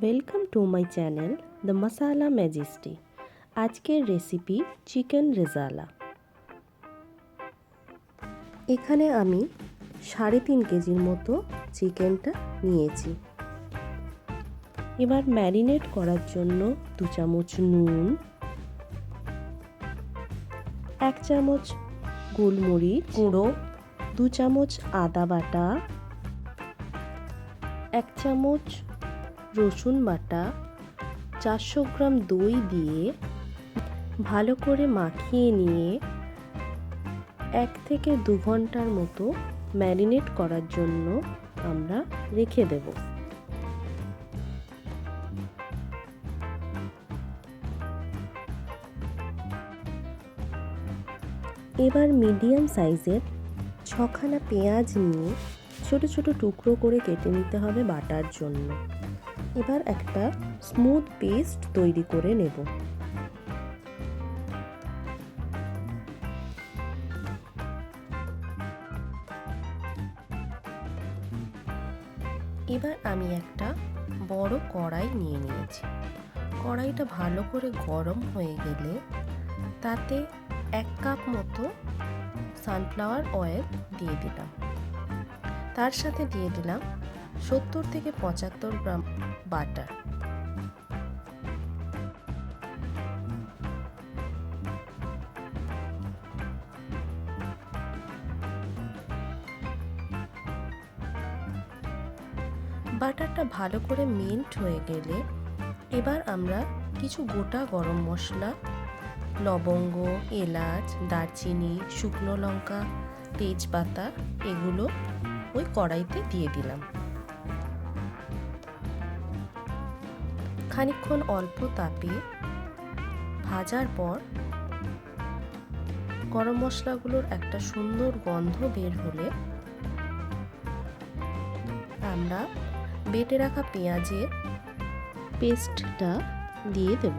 Welcome to my channel the masala majesty. আজকের recipe chicken rezala. এখানে আমি 3.5 কেজির মতো চিকেনটা নিয়েছি। এবার ম্যারিনেট করার জন্য 2 চামচ নুন, 1 চামচ গোলমরিচ গুঁড়ো, 2 চামচ আদা বাটা, 1 চামচ রসুন বাটা, 400 গ্রাম দই দিয়ে ভালো করে মাখিয়ে নিয়ে 1 থেকে 2 ঘন্টার মতো ম্যারিনেট করার জন্য আমরা রেখে দেব। এবার মিডিয়াম সাইজের 6খানা পেঁয়াজ নিয়ে ছোট ছোট টুকরো করে কেটে নিতে হবে বাটার জন্য। এবার একটা স্মুথ পেস্ট তৈরি করে নেব। এবার আমি একটা বড় কড়াই নিয়ে নিয়েছি। কড়াইটা ভালো করে গরম হয়ে গেলে তাতে 1 কাপ মতো সানফ্লাওয়ার অয়েল দিয়ে দিলাম। তার সাথে দিয়ে দিলাম 70 থেকে 75 গ্রাম বাটার। বাটারটা ভালো করে মেল্ট হয়ে গেলে এবার আমরা কিছু গোটা গরম মশলা, লবঙ্গ, এলাচ, দারচিনি, শুকনো লঙ্কা, তেজপাতা এগুলো ওই কড়াইতে দিয়ে দিলাম। খানিকক্ষণ অল্প তাপে ভাজার পর গরম মশলাগুলোর একটা সুন্দর গন্ধ বের হলে আমরা বেটে রাখা পেঁয়াজের পেস্টটা দিয়ে দেব।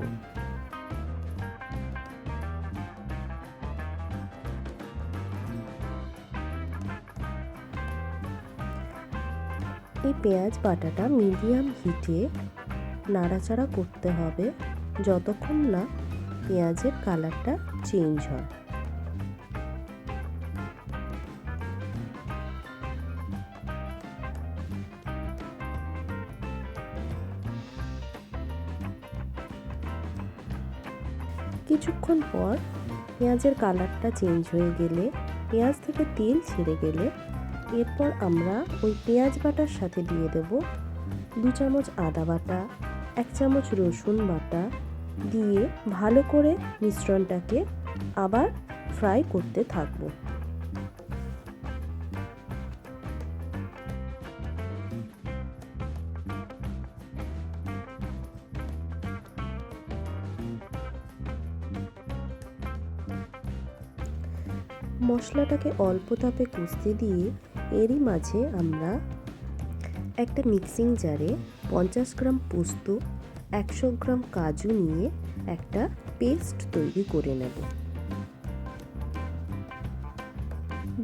এই পেঁয়াজ বাটাটা মিডিয়াম হিটে নাড়াচাড়া করতে হবে যতক্ষণ না পেঁয়াজের কালারটা চেঞ্জ হয়। কিছুক্ষণ পর পেঁয়াজের কালারটা চেঞ্জ হয়ে গেলে, পেঁয়াজ থেকে তেল ছেড়ে গেলে এরপর আমরা ওই পেঁয়াজ বাটার সাথে দিয়ে দেব 2 চামচ আদা বাটা, 1 চামচ রসুন বাটা দিয়ে ভালো করে মিশ্রণটাকে আবার ফ্রাই করতে থাকব। মশলাটাকে অল্প তাপে কষতে দিয়ে এরই মাঝে আমরা একটা মিক্সিং জারে 50 গ্রাম পোস্ত, 100 গ্রাম কাজু নিয়ে একটা পেস্ট তৈরি করে নেব।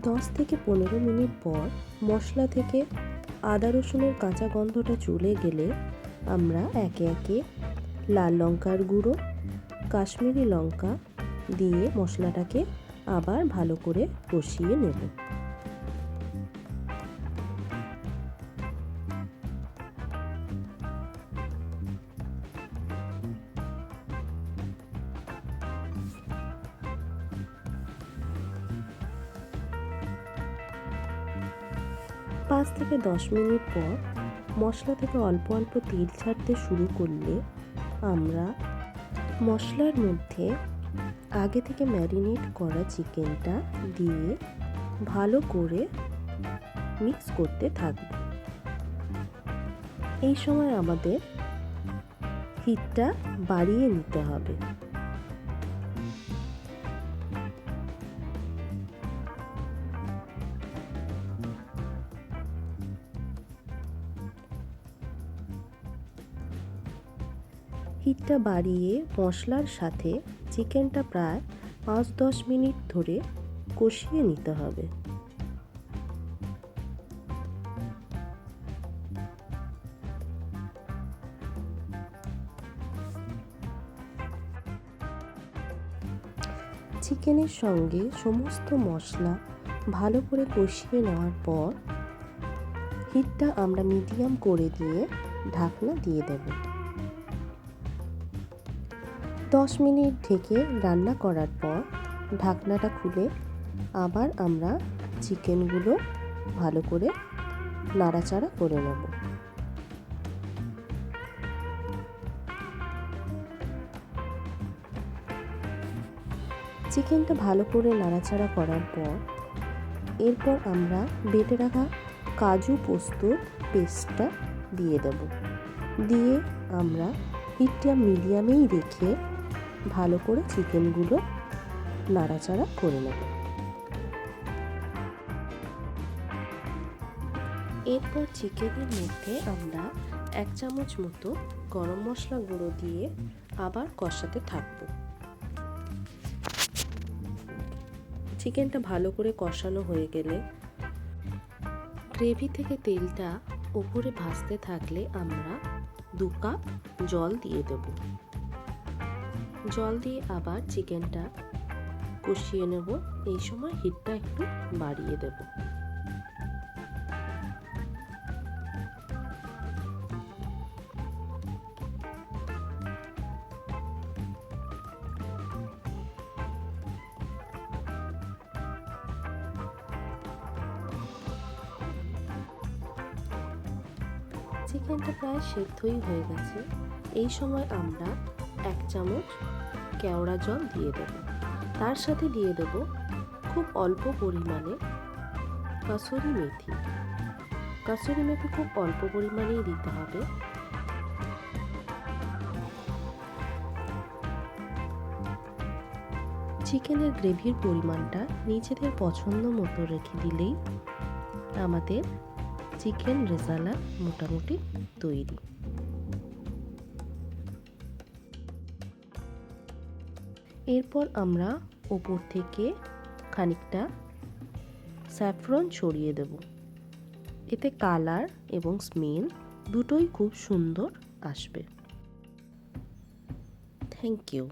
10 থেকে 15 মিনিট পর মশলা থেকে আদা রসুনের কাঁচা গন্ধটা চলে গেলে আমরা একে একে লাল লঙ্কার গুঁড়ো, কাশ্মীরি লঙ্কা দিয়ে মশলাটাকে আবার ভালো করে কষিয়ে নেব। পাঁচ থেকে 10 মিনিট পর মশলা থেকে অল্প অল্প তেল ছাড়তে শুরু করলে আমরা মশলার মধ্যে আগে থেকে ম্যারিনেট করা চিকেনটা দিয়ে ভালো করে মিক্স করতে থাকব। এই সময় আমাদের হিটটা বাড়িয়ে নিতে হবে। হিটটা বাড়িয়ে মশলার সাথে চিকেনটা প্রায় 5-10 মিনিট ধরে কষিয়ে নিতে হবে। চিকেনের সঙ্গে সমস্ত মশলা ভালো করে কষিয়ে নেওয়ার পর হিটটা আমরা মিডিয়াম করে দিয়ে ঢাকনা দিয়ে দেব। 10 মিনিট ঢেকে রান্না করার পর ঢাকনাটা খুলে আবার আমরা চিকেনগুলো ভালো করে নাড়াচাড়া করে নেব। চিকেনটা ভালো করে নাড়াচাড়া করার পর এরপর আমরা বেটে রাখা কাজু পোস্তর পেস্টটা দিয়ে দেব। দিয়ে আমরা হিটটা মিডিয়ামেই রেখে ভালো করে চিকেনগুলো নাড়াচাড়া করে নেব। এরপর চিকেনের মধ্যে আমরা 1 চামচ মতো গরম মশলা গুঁড়ো দিয়ে আবার কষাতে থাকব। চিকেনটা ভালো করে কষানো হয়ে গেলে গ্রেভি থেকে তেলটা উপরে ভাসতে থাকলে আমরা 2 কাপ জল দিয়ে দেব। জল দিয়ে আবার চিকেনটা কষিয়ে নেব। এই সময় হিটটা একটু বাড়িয়ে দেব। চিকেনটা প্রায় সেদ্ধই হয়ে গেছে। এই সময় আমরা 1 চামচ কেওড়া জল দিয়ে দেব। তার সাথে দিয়ে দেব খুব অল্প পরিমাণে কাসুরি মেথি। কাসুরি মেথি খুব অল্প পরিমাণেই দিতে হবে। চিকেনের গ্রেভির পরিমাণটা নিজেদের পছন্দ মতো রেখে দিলেই আমাদের চিকেন রেজালা মোটামুটি তৈরি। এরপর আমরা ওপর থেকে খানিকটা স্যাফরন ছড়িয়ে দেব। এতে কালার এবং স্মেল দুটোই খুব সুন্দর আসবে। Thank you.